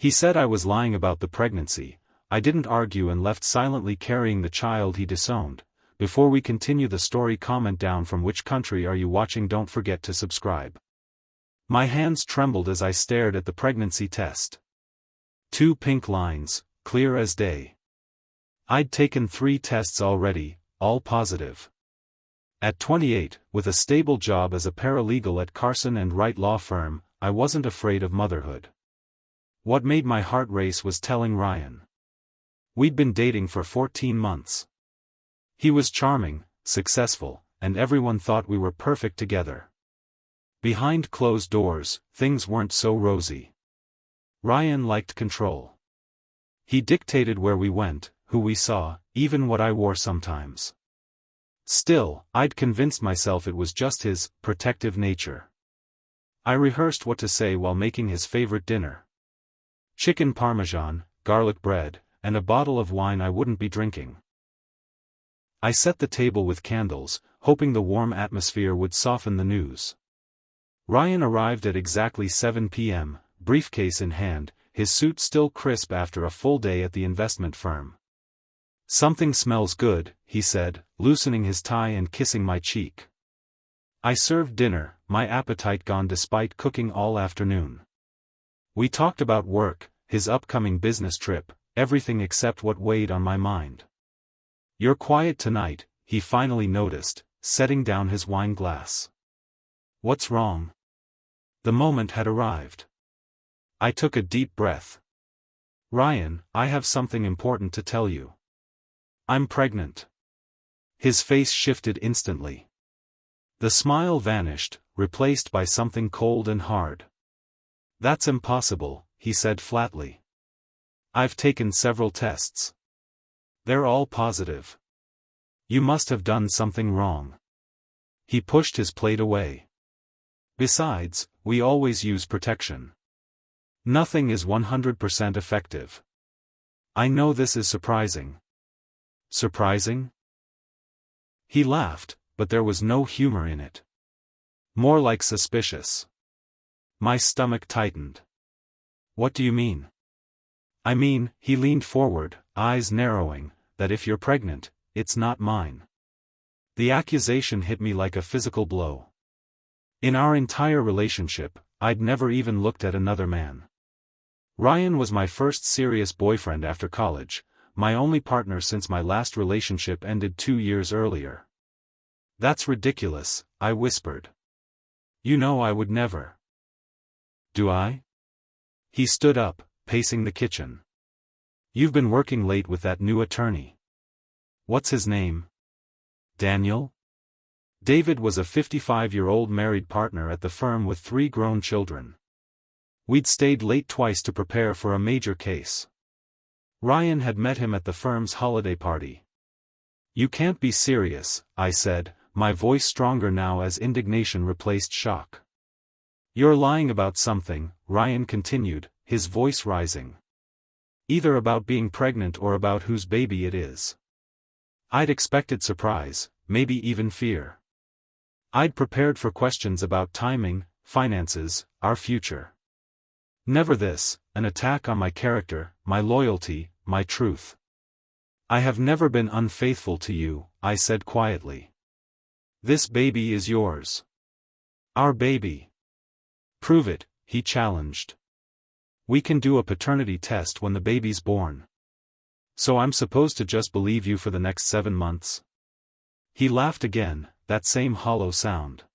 He said I was lying about the pregnancy. I didn't argue and left silently carrying the child he disowned. Before we continue the story, comment down from which country are you watching. Don't forget to subscribe. My hands trembled as I stared at the pregnancy test. 2 pink lines, clear as day. I'd taken 3 tests already, all positive. At 28, with a stable job as a paralegal at Carson & Wright law firm, I wasn't afraid of motherhood. What made my heart race was telling Ryan. We'd been dating for 14 months. He was charming, successful, and everyone thought we were perfect together. Behind closed doors, things weren't so rosy. Ryan liked control. He dictated where we went, who we saw, even what I wore sometimes. Still, I'd convinced myself it was just his protective nature. I rehearsed what to say while making his favorite dinner. Chicken parmesan, garlic bread, and a bottle of wine I wouldn't be drinking. I set the table with candles, hoping the warm atmosphere would soften the news. Ryan arrived at exactly 7 p.m., briefcase in hand, his suit still crisp after a full day at the investment firm. "Something smells good," he said, loosening his tie and kissing my cheek. I served dinner, my appetite gone despite cooking all afternoon. We talked about work, his upcoming business trip, everything except what weighed on my mind. "You're quiet tonight," he finally noticed, setting down his wine glass. "What's wrong?" The moment had arrived. I took a deep breath. "Ryan, I have something important to tell you. I'm pregnant." His face shifted instantly. The smile vanished, replaced by something cold and hard. "That's impossible," he said flatly. "I've taken several tests. They're all positive. You must have done something wrong." He pushed his plate away. "Besides, we always use protection. Nothing is 100% effective." "I know this is surprising." "Surprising?" He laughed, but there was no humor in it. More like suspicious. My stomach tightened. "What do you mean?" "I mean," he leaned forward, eyes narrowing, "that if you're pregnant, it's not mine." The accusation hit me like a physical blow. In our entire relationship, I'd never even looked at another man. Ryan was my first serious boyfriend after college, my only partner since my last relationship ended 2 years earlier. "That's ridiculous," I whispered. "You know I would never." "Do I?" He stood up, pacing the kitchen. "You've been working late with that new attorney. What's his name?" "Daniel?" David was a 55-year-old married partner at the firm with 3 grown children. We'd stayed late twice to prepare for a major case. Ryan had met him at the firm's holiday party. "You can't be serious," I said, my voice stronger now as indignation replaced shock. "You're lying about something," Ryan continued, his voice rising. "Either about being pregnant or about whose baby it is." I'd expected surprise, maybe even fear. I'd prepared for questions about timing, finances, our future. Never this, an attack on my character, my loyalty, my truth. "I have never been unfaithful to you," I said quietly. "This baby is yours." "Our baby." "Prove it," he challenged. "We can do a paternity test when the baby's born." "So I'm supposed to just believe you for the next 7 months?" He laughed again, that same hollow sound.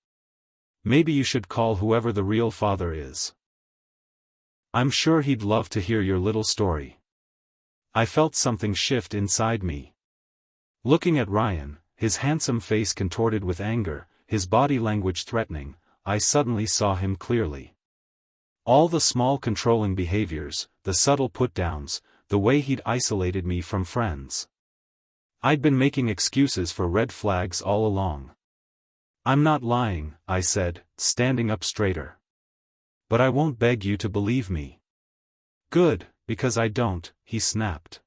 "Maybe you should call whoever the real father is. I'm sure he'd love to hear your little story." I felt something shift inside me. Looking at Ryan, his handsome face contorted with anger, his body language threatening, I suddenly saw him clearly. All the small controlling behaviors, the subtle put-downs, the way he'd isolated me from friends. I'd been making excuses for red flags all along. "I'm not lying," I said, standing up straighter. "But I won't beg you to believe me." "Good, because I don't," he snapped.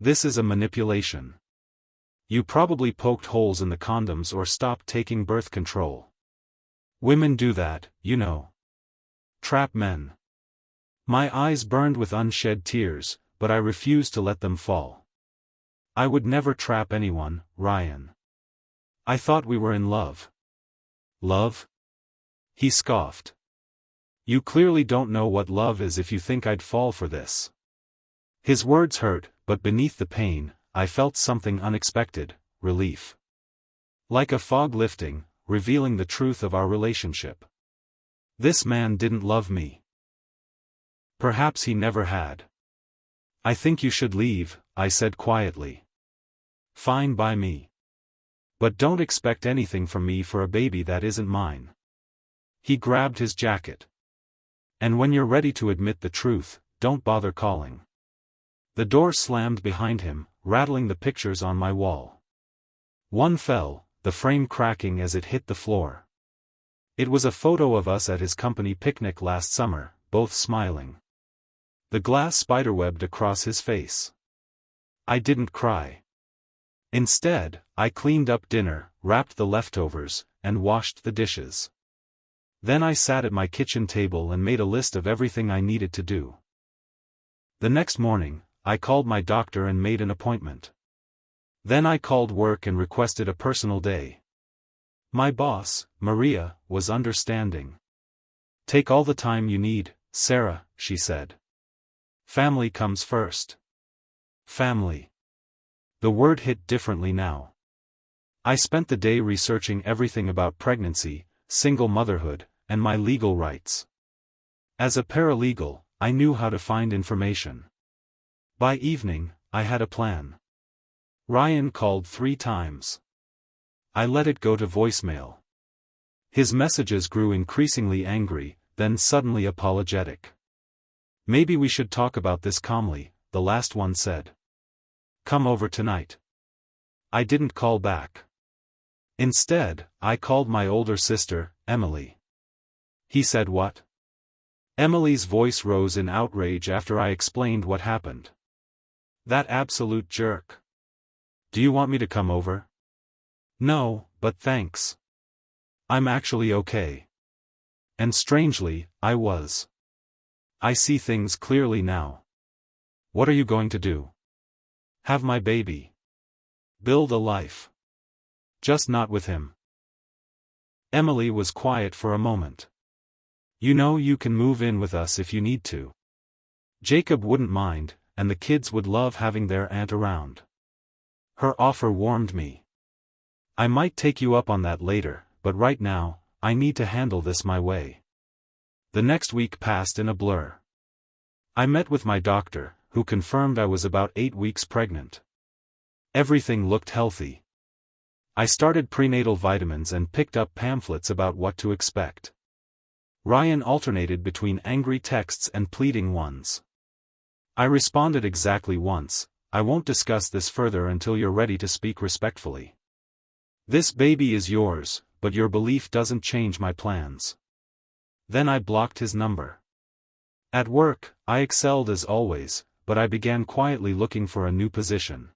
"This is a manipulation. You probably poked holes in the condoms or stopped taking birth control. Women do that, you know. Trap men. My eyes burned with unshed tears, but I refused to let them fall. I would never trap anyone, Ryan. I thought we were in love. Love? He scoffed. You clearly don't know what love is if you think I'd fall for this. His words hurt, but beneath the pain, I felt something unexpected, relief. Like a fog lifting, revealing the truth of our relationship. This man didn't love me. Perhaps he never had. I think you should leave, I said quietly. Fine by me. But don't expect anything from me for a baby that isn't mine. He grabbed his jacket. And when you're ready to admit the truth, don't bother calling. The door slammed behind him, rattling the pictures on my wall. One fell, the frame cracking as it hit the floor. It was a photo of us at his company picnic last summer, both smiling. The glass spiderwebbed across his face. I didn't cry. Instead, I cleaned up dinner, wrapped the leftovers, and washed the dishes. Then I sat at my kitchen table and made a list of everything I needed to do. The next morning, I called my doctor and made an appointment. Then I called work and requested a personal day. My boss, Maria, was understanding. Take all the time you need, Sarah, she said. Family comes first. Family. The word hit differently now. I spent the day researching everything about pregnancy, single motherhood, and my legal rights. As a paralegal, I knew how to find information. By evening, I had a plan. Ryan called 3 times. I let it go to voicemail. His messages grew increasingly angry, then suddenly apologetic. Maybe we should talk about this calmly, the last one said. Come over tonight. I didn't call back. Instead, I called my older sister, Emily. He said what? Emily's voice rose in outrage after I explained what happened. That absolute jerk. Do you want me to come over? No, but thanks. I'm actually okay. And strangely, I was. I see things clearly now. What are you going to do? Have my baby. Build a life. Just not with him. Emily was quiet for a moment. You know you can move in with us if you need to. Jacob wouldn't mind, and the kids would love having their aunt around. Her offer warmed me. I might take you up on that later, but right now, I need to handle this my way. The next week passed in a blur. I met with my doctor, who confirmed I was about 8 weeks pregnant. Everything looked healthy. I started prenatal vitamins and picked up pamphlets about what to expect. Ryan alternated between angry texts and pleading ones. I responded exactly once, I won't discuss this further until you're ready to speak respectfully. This baby is yours, but your belief doesn't change my plans. Then I blocked his number. At work, I excelled as always, but I began quietly looking for a new position.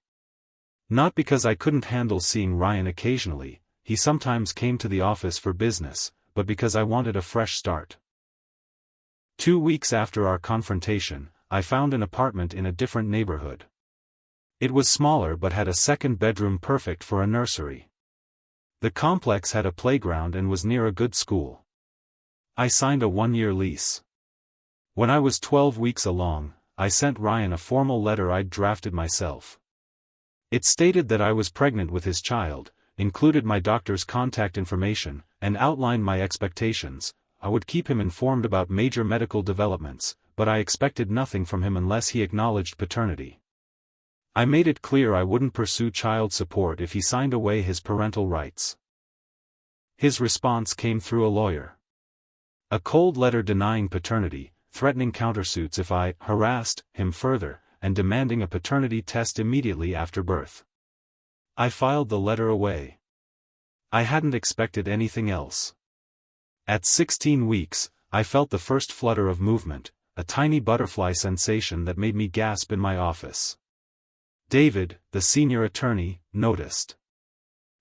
Not because I couldn't handle seeing Ryan occasionally, he sometimes came to the office for business, but because I wanted a fresh start. 2 weeks after our confrontation, I found an apartment in a different neighborhood. It was smaller but had a second bedroom perfect for a nursery. The complex had a playground and was near a good school. I signed a 1-year lease. When I was 12 weeks along, I sent Ryan a formal letter I'd drafted myself. It stated that I was pregnant with his child, included my doctor's contact information, and outlined my expectations. I would keep him informed about major medical developments, but I expected nothing from him unless he acknowledged paternity. I made it clear I wouldn't pursue child support if he signed away his parental rights. His response came through a lawyer. A cold letter denying paternity, threatening countersuits if I harassed him further, and demanding a paternity test immediately after birth. I filed the letter away. I hadn't expected anything else. At 16 weeks, I felt the first flutter of movement, a tiny butterfly sensation that made me gasp in my office. David, the senior attorney, noticed.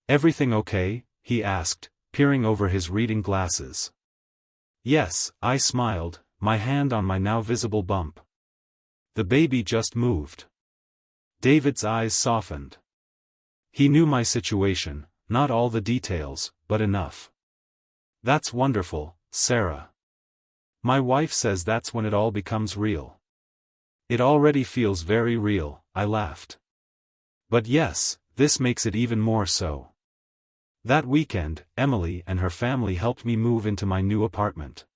Everything okay? He asked, peering over his reading glasses. Yes, I smiled, my hand on my now visible bump. The baby just moved. David's eyes softened. He knew my situation, not all the details, but enough. That's wonderful, Sarah. My wife says that's when it all becomes real. It already feels very real, I laughed. But yes, this makes it even more so. That weekend, Emily and her family helped me move into my new apartment.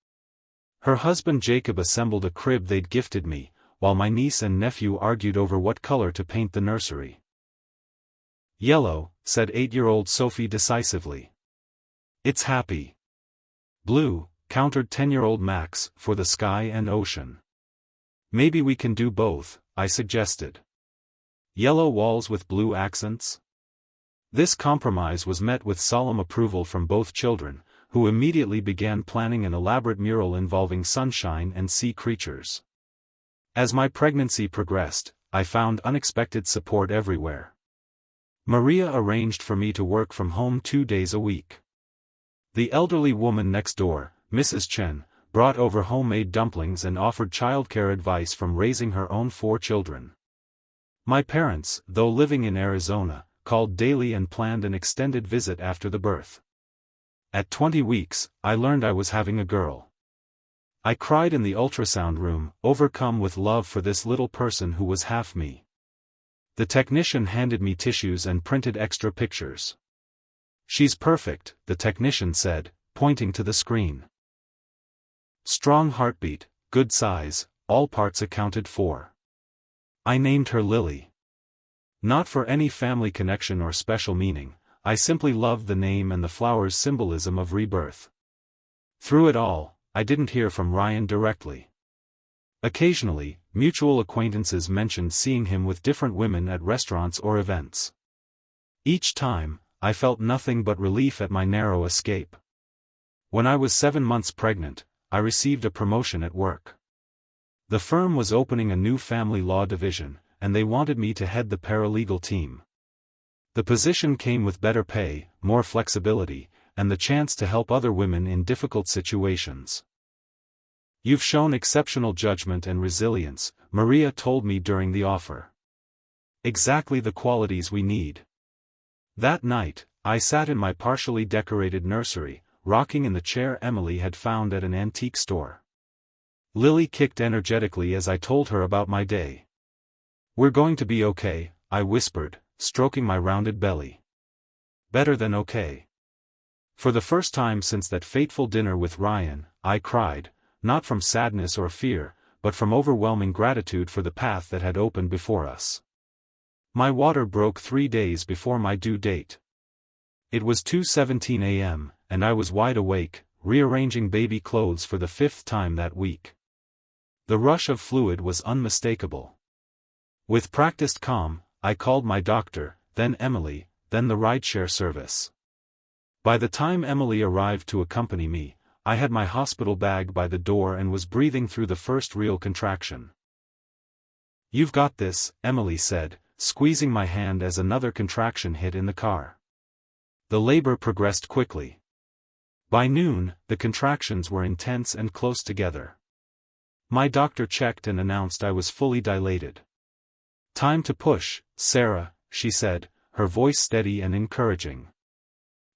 Her husband Jacob assembled a crib they'd gifted me, while my niece and nephew argued over what color to paint the nursery. Yellow, said 8-year-old Sophie decisively. It's happy. Blue, countered 10-year-old Max, for the sky and ocean. Maybe we can do both, I suggested. Yellow walls with blue accents? This compromise was met with solemn approval from both children, who immediately began planning an elaborate mural involving sunshine and sea creatures. As my pregnancy progressed, I found unexpected support everywhere. Maria arranged for me to work from home 2 days a week. The elderly woman next door, Mrs. Chen, brought over homemade dumplings and offered childcare advice from raising her own 4 children. My parents, though living in Arizona, called daily and planned an extended visit after the birth. At 20 weeks, I learned I was having a girl. I cried in the ultrasound room, overcome with love for this little person who was half me. The technician handed me tissues and printed extra pictures. She's perfect, the technician said, pointing to the screen. Strong heartbeat, good size, all parts accounted for. I named her Lily. Not for any family connection or special meaning, I simply loved the name and the flower's symbolism of rebirth. Through it all, I didn't hear from Ryan directly. Occasionally, mutual acquaintances mentioned seeing him with different women at restaurants or events. Each time, I felt nothing but relief at my narrow escape. When I was 7 months pregnant, I received a promotion at work. The firm was opening a new family law division, and they wanted me to head the paralegal team. The position came with better pay, more flexibility, and the chance to help other women in difficult situations. You've shown exceptional judgment and resilience, Maria told me during the offer. Exactly the qualities we need. That night, I sat in my partially decorated nursery, rocking in the chair Emily had found at an antique store. Lily kicked energetically as I told her about my day. We're going to be okay, I whispered, stroking my rounded belly. Better than okay. For the first time since that fateful dinner with Ryan, I cried, not from sadness or fear, but from overwhelming gratitude for the path that had opened before us. My water broke 3 days before my due date. It was 2:17 a.m., and I was wide awake, rearranging baby clothes for the 5th time that week. The rush of fluid was unmistakable. With practiced calm, I called my doctor, then Emily, then the rideshare service. By the time Emily arrived to accompany me, I had my hospital bag by the door and was breathing through the first real contraction. You've got this, Emily said, squeezing my hand as another contraction hit in the car. The labor progressed quickly. By noon, the contractions were intense and close together. My doctor checked and announced I was fully dilated. Time to push, Sarah, she said, her voice steady and encouraging.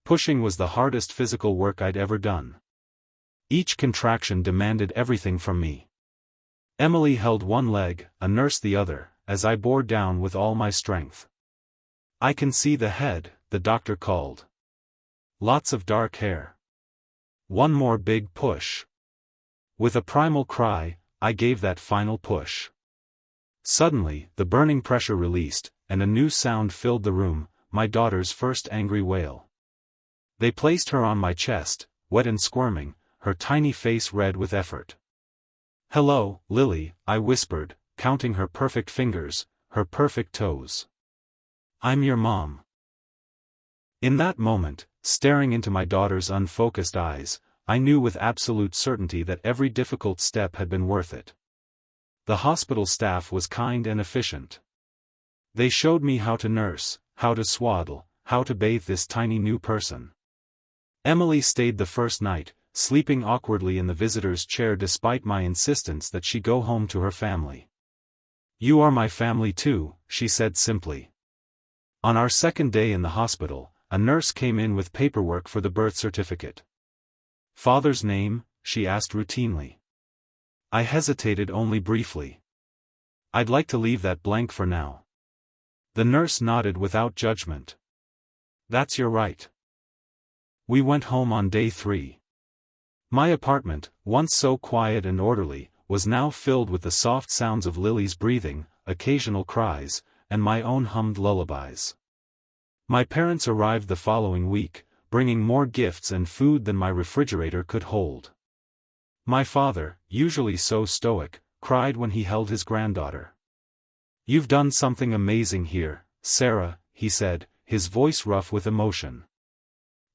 Pushing was the hardest physical work I'd ever done. Each contraction demanded everything from me. Emily held one leg, a nurse the other, as I bore down with all my strength. I can see the head, the doctor called. Lots of dark hair. One more big push. With a primal cry, I gave that final push. Suddenly, the burning pressure released, and a new sound filled the room, my daughter's first angry wail. They placed her on my chest, wet and squirming, her tiny face red with effort. Hello, Lily, I whispered, counting her perfect fingers, her perfect toes. I'm your mom. In that moment, staring into my daughter's unfocused eyes, I knew with absolute certainty that every difficult step had been worth it. The hospital staff was kind and efficient. They showed me how to nurse, how to swaddle, how to bathe this tiny new person. Emily stayed the first night, sleeping awkwardly in the visitor's chair despite my insistence that she go home to her family. "You are my family too," she said simply. On our second day in the hospital, a nurse came in with paperwork for the birth certificate. "Father's name?" she asked routinely. I hesitated only briefly. "I'd like to leave that blank for now." The nurse nodded without judgment. "That's your right." We went home on day 3. My apartment, once so quiet and orderly, was now filled with the soft sounds of Lily's breathing, occasional cries, and my own hummed lullabies. My parents arrived the following week, bringing more gifts and food than my refrigerator could hold. My father, usually so stoic, cried when he held his granddaughter. "You've done something amazing here, Sarah," he said, his voice rough with emotion.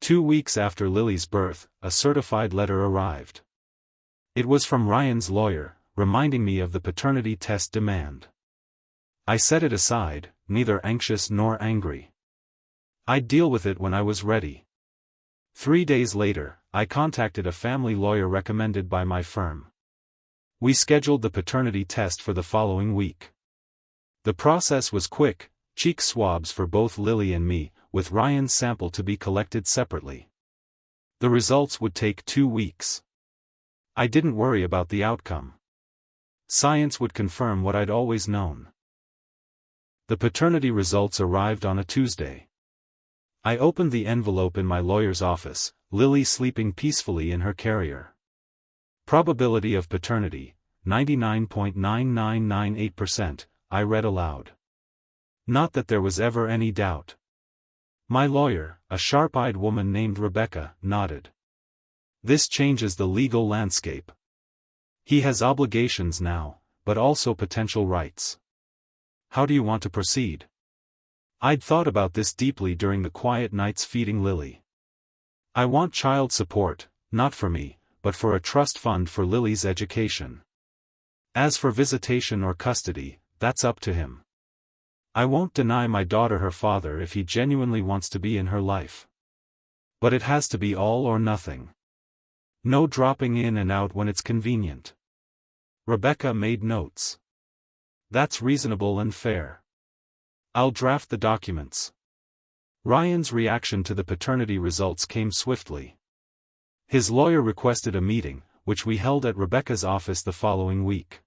2 weeks after Lily's birth, a certified letter arrived. It was from Ryan's lawyer, reminding me of the paternity test demand. I set it aside, neither anxious nor angry. I'd deal with it when I was ready. 3 days later, I contacted a family lawyer recommended by my firm. We scheduled the paternity test for the following week. The process was quick, cheek swabs for both Lily and me, with Ryan's sample to be collected separately. The results would take 2 weeks. I didn't worry about the outcome. Science would confirm what I'd always known. The paternity results arrived on a Tuesday. I opened the envelope in my lawyer's office, Lily sleeping peacefully in her carrier. Probability of paternity, 99.9998%, I read aloud. Not that there was ever any doubt. My lawyer, a sharp-eyed woman named Rebecca, nodded. "This changes the legal landscape. He has obligations now, but also potential rights. How do you want to proceed?" I'd thought about this deeply during the quiet nights feeding Lily. "I want child support, not for me, but for a trust fund for Lily's education. As for visitation or custody, that's up to him. I won't deny my daughter her father if he genuinely wants to be in her life. But it has to be all or nothing. No dropping in and out when it's convenient." Rebecca made notes. "That's reasonable and fair. I'll draft the documents." Ryan's reaction to the paternity results came swiftly. His lawyer requested a meeting, which we held at Rebecca's office the following week.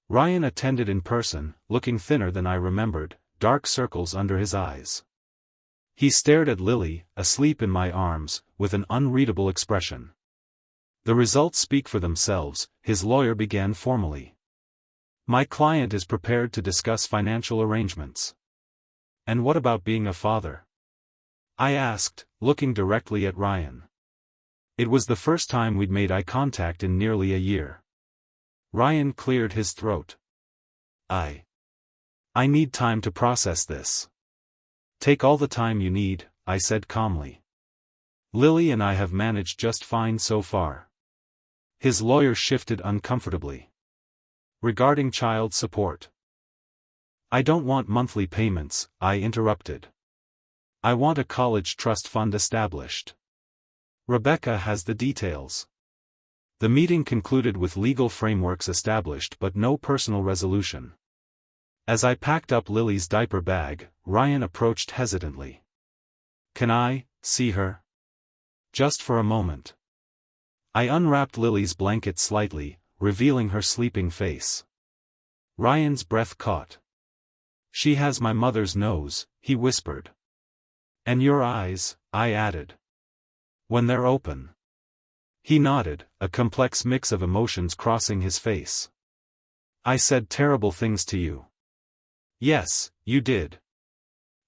Ryan attended in person, looking thinner than I remembered, dark circles under his eyes. He stared at Lily, asleep in my arms, with an unreadable expression. "The results speak for themselves," his lawyer began formally. "My client is prepared to discuss financial arrangements." "And what about being a father?" I asked, looking directly at Ryan. It was the first time we'd made eye contact in nearly a year. Ryan cleared his throat. I need time to process this." "Take all the time you need," I said calmly. "Lily and I have managed just fine so far." His lawyer shifted uncomfortably. "Regarding child support." "I don't want monthly payments," I interrupted. "I want a college trust fund established. Rebecca has the details." The meeting concluded with legal frameworks established but no personal resolution. As I packed up Lily's diaper bag, Ryan approached hesitantly. "Can I see her? Just for a moment." I unwrapped Lily's blanket slightly, revealing her sleeping face. Ryan's breath caught. "She has my mother's nose," he whispered. "And your eyes," I added. "When they're open." He nodded, a complex mix of emotions crossing his face. "I said terrible things to you." "Yes, you did.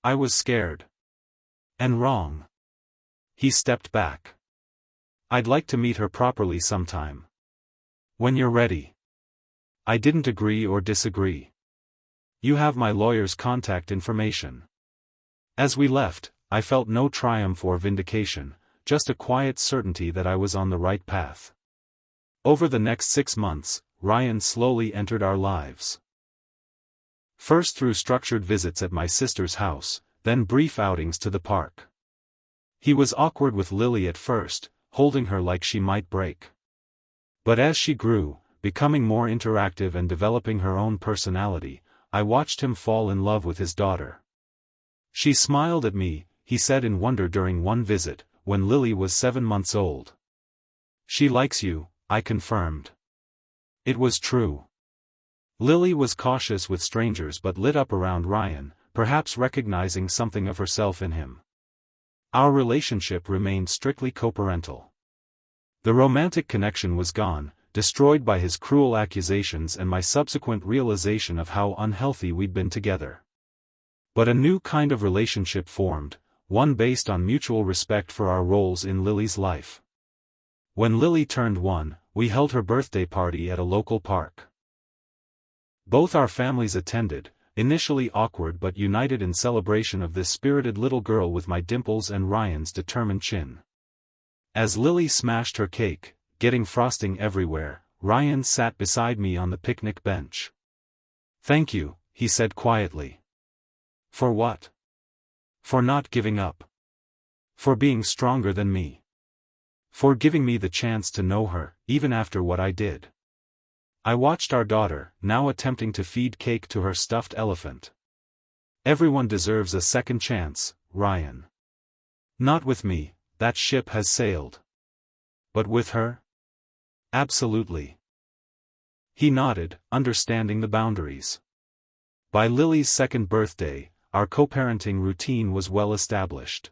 I was scared. And wrong." He stepped back. "I'd like to meet her properly sometime. When you're ready." I didn't agree or disagree. "You have my lawyer's contact information." As we left, I felt no triumph or vindication, just a quiet certainty that I was on the right path. Over the next 6 months, Ryan slowly entered our lives. First through structured visits at my sister's house, then brief outings to the park. He was awkward with Lily at first, holding her like she might break. But as she grew, becoming more interactive and developing her own personality, I watched him fall in love with his daughter. "She smiled at me," he said in wonder during one visit, when Lily was 7 months old. "She likes you," I confirmed. It was true. Lily was cautious with strangers but lit up around Ryan, perhaps recognizing something of herself in him. Our relationship remained strictly coparental. The romantic connection was gone, destroyed by his cruel accusations and my subsequent realization of how unhealthy we'd been together. But a new kind of relationship formed, one based on mutual respect for our roles in Lily's life. When Lily turned 1, we held her birthday party at a local park. Both our families attended, initially awkward but united in celebration of this spirited little girl with my dimples and Ryan's determined chin. As Lily smashed her cake, getting frosting everywhere, Ryan sat beside me on the picnic bench. "Thank you," he said quietly. "For what?" "For not giving up. For being stronger than me. For giving me the chance to know her, even after what I did." I watched our daughter, now attempting to feed cake to her stuffed elephant. "Everyone deserves a second chance, Ryan. Not with me, that ship has sailed. But with her? Absolutely." He nodded, understanding the boundaries. By Lily's 2nd birthday, our co-parenting routine was well established.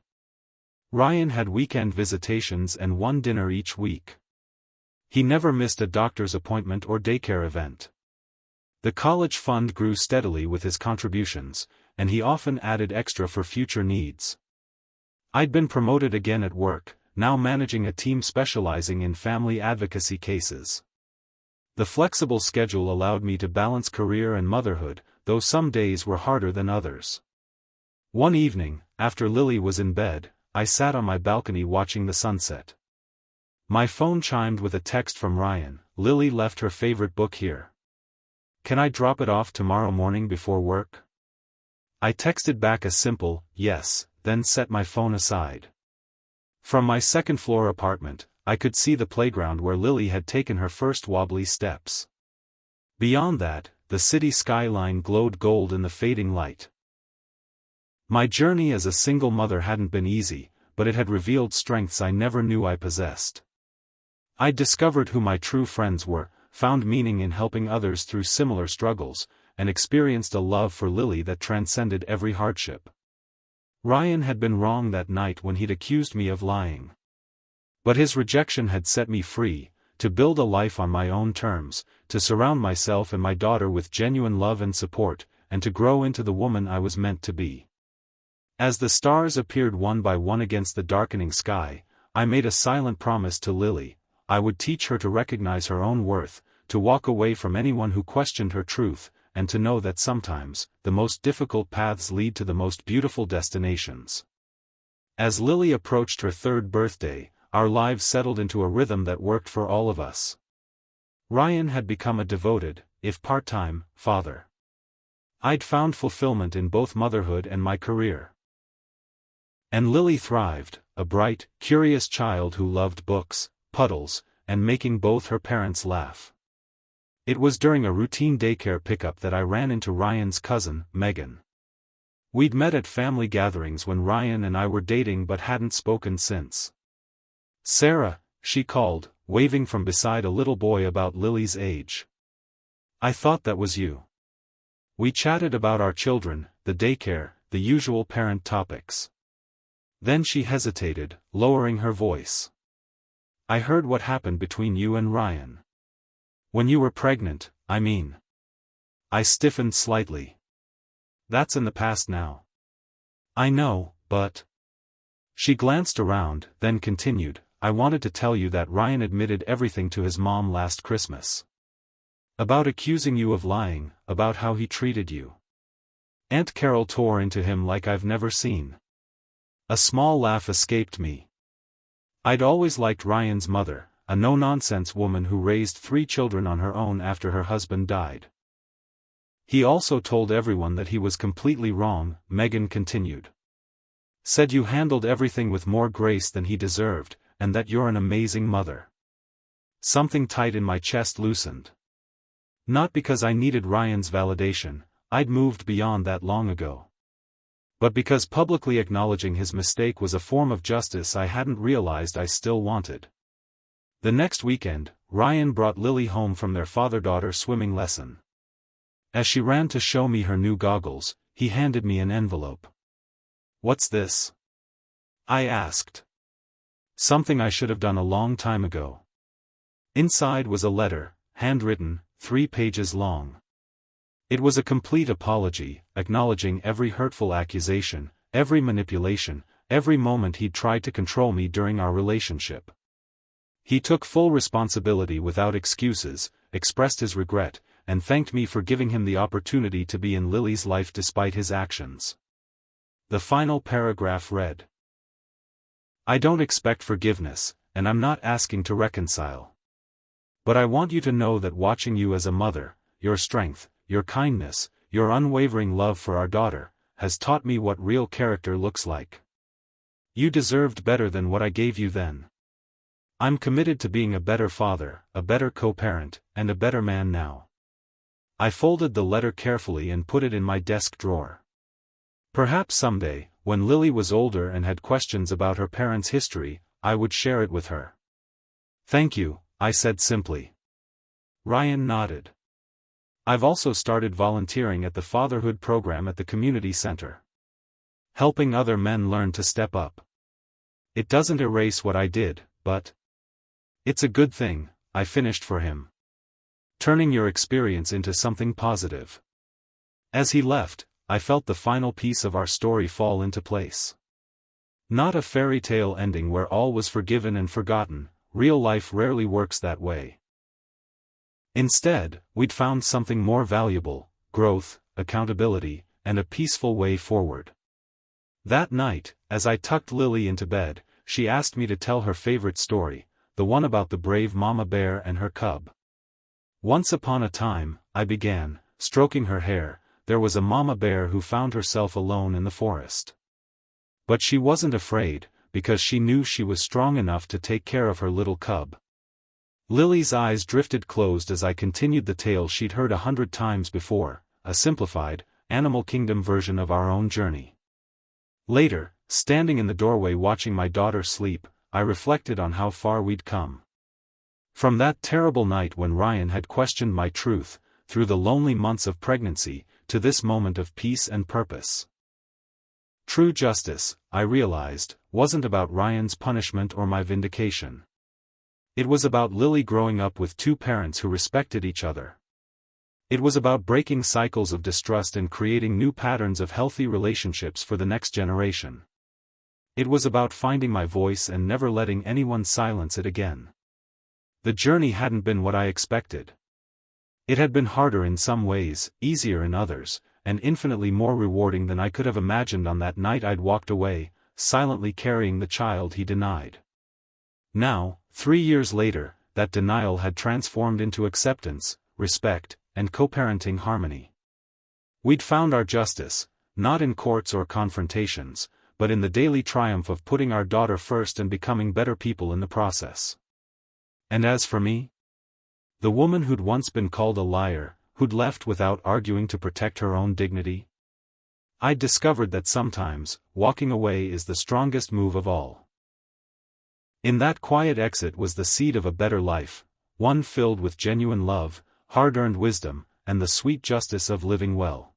Ryan had weekend visitations and one dinner each week. He never missed a doctor's appointment or daycare event. The college fund grew steadily with his contributions, and he often added extra for future needs. I'd been promoted again at work, now managing a team specializing in family advocacy cases. The flexible schedule allowed me to balance career and motherhood, though some days were harder than others. One evening, after Lily was in bed, I sat on my balcony watching the sunset. My phone chimed with a text from Ryan. "Lily left her favorite book here. Can I drop it off tomorrow morning before work?" I texted back a simple, "yes," then set my phone aside. From my second-floor apartment, I could see the playground where Lily had taken her first wobbly steps. Beyond that, the city skyline glowed gold in the fading light. My journey as a single mother hadn't been easy, but it had revealed strengths I never knew I possessed. I'd discovered who my true friends were, found meaning in helping others through similar struggles, and experienced a love for Lily that transcended every hardship. Ryan had been wrong that night when he'd accused me of lying. But his rejection had set me free, to build a life on my own terms, to surround myself and my daughter with genuine love and support, and to grow into the woman I was meant to be. As the stars appeared one by one against the darkening sky, I made a silent promise to Lily. I would teach her to recognize her own worth, to walk away from anyone who questioned her truth, and to know that sometimes, the most difficult paths lead to the most beautiful destinations. As Lily approached her 3rd birthday, our lives settled into a rhythm that worked for all of us. Ryan had become a devoted, if part-time, father. I'd found fulfillment in both motherhood and my career. And Lily thrived, a bright, curious child who loved books, puddles, and making both her parents laugh. It was during a routine daycare pickup that I ran into Ryan's cousin, Megan. We'd met at family gatherings when Ryan and I were dating but hadn't spoken since. "Sarah," she called, waving from beside a little boy about Lily's age. "I thought that was you." We chatted about our children, the daycare, the usual parent topics. Then she hesitated, lowering her voice. "I heard what happened between you and Ryan. When you were pregnant, I mean." I stiffened slightly. "That's in the past now." "I know, but..." She glanced around, then continued, "I wanted to tell you that Ryan admitted everything to his mom last Christmas. About accusing you of lying, about how he treated you." Aunt Carol tore into him like I've never seen. A small laugh escaped me. I'd always liked Ryan's mother, a no-nonsense woman who raised 3 children on her own after her husband died. "He also told everyone that he was completely wrong," Megan continued. "Said you handled everything with more grace than he deserved, and that you're an amazing mother. Something tight in my chest loosened. Not because I needed Ryan's validation, I'd moved beyond that long ago. But because publicly acknowledging his mistake was a form of justice I hadn't realized I still wanted. The next weekend, Ryan brought Lily home from their father-daughter swimming lesson. As she ran to show me her new goggles, he handed me an envelope. "What's this?" I asked. Something I should have done a long time ago. Inside was a letter, handwritten, 3 pages long. It was a complete apology, acknowledging every hurtful accusation, every manipulation, every moment he'd tried to control me during our relationship. He took full responsibility without excuses, expressed his regret, and thanked me for giving him the opportunity to be in Lily's life despite his actions. The final paragraph read, "I don't expect forgiveness, and I'm not asking to reconcile. But I want you to know that watching you as a mother, your strength, your kindness, your unwavering love for our daughter, has taught me what real character looks like. You deserved better than what I gave you then. I'm committed to being a better father, a better co-parent, and a better man now." I folded the letter carefully and put it in my desk drawer. Perhaps someday, when Lily was older and had questions about her parents' history, I would share it with her. "Thank you," I said simply. Ryan nodded. "I've also started volunteering at the fatherhood program at the community center. Helping other men learn to step up. It doesn't erase what I did, but it's a good thing," I finished for him. "Turning your experience into something positive." As he left, I felt the final piece of our story fall into place. Not a fairy tale ending where all was forgiven and forgotten, real life rarely works that way. Instead, we'd found something more valuable: growth, accountability, and a peaceful way forward. That night, as I tucked Lily into bed, she asked me to tell her favorite story, the one about the brave mama bear and her cub. "Once upon a time," I began, stroking her hair, "there was a mama bear who found herself alone in the forest. But she wasn't afraid, because she knew she was strong enough to take care of her little cub." Lily's eyes drifted closed as I continued the tale she'd heard 100 times before, a simplified, Animal Kingdom version of our own journey. Later, standing in the doorway watching my daughter sleep, I reflected on how far we'd come. From that terrible night when Ryan had questioned my truth, through the lonely months of pregnancy, to this moment of peace and purpose. True justice, I realized, wasn't about Ryan's punishment or my vindication. It was about Lily growing up with 2 parents who respected each other. It was about breaking cycles of distrust and creating new patterns of healthy relationships for the next generation. It was about finding my voice and never letting anyone silence it again. The journey hadn't been what I expected. It had been harder in some ways, easier in others, and infinitely more rewarding than I could have imagined on that night I'd walked away, silently carrying the child he denied. Now, 3 years later, that denial had transformed into acceptance, respect, and co-parenting harmony. We'd found our justice, not in courts or confrontations, but in the daily triumph of putting our daughter first and becoming better people in the process. And as for me? The woman who'd once been called a liar, who'd left without arguing to protect her own dignity? I'd discovered that sometimes, walking away is the strongest move of all. In that quiet exit was the seed of a better life, one filled with genuine love, hard-earned wisdom, and the sweet justice of living well.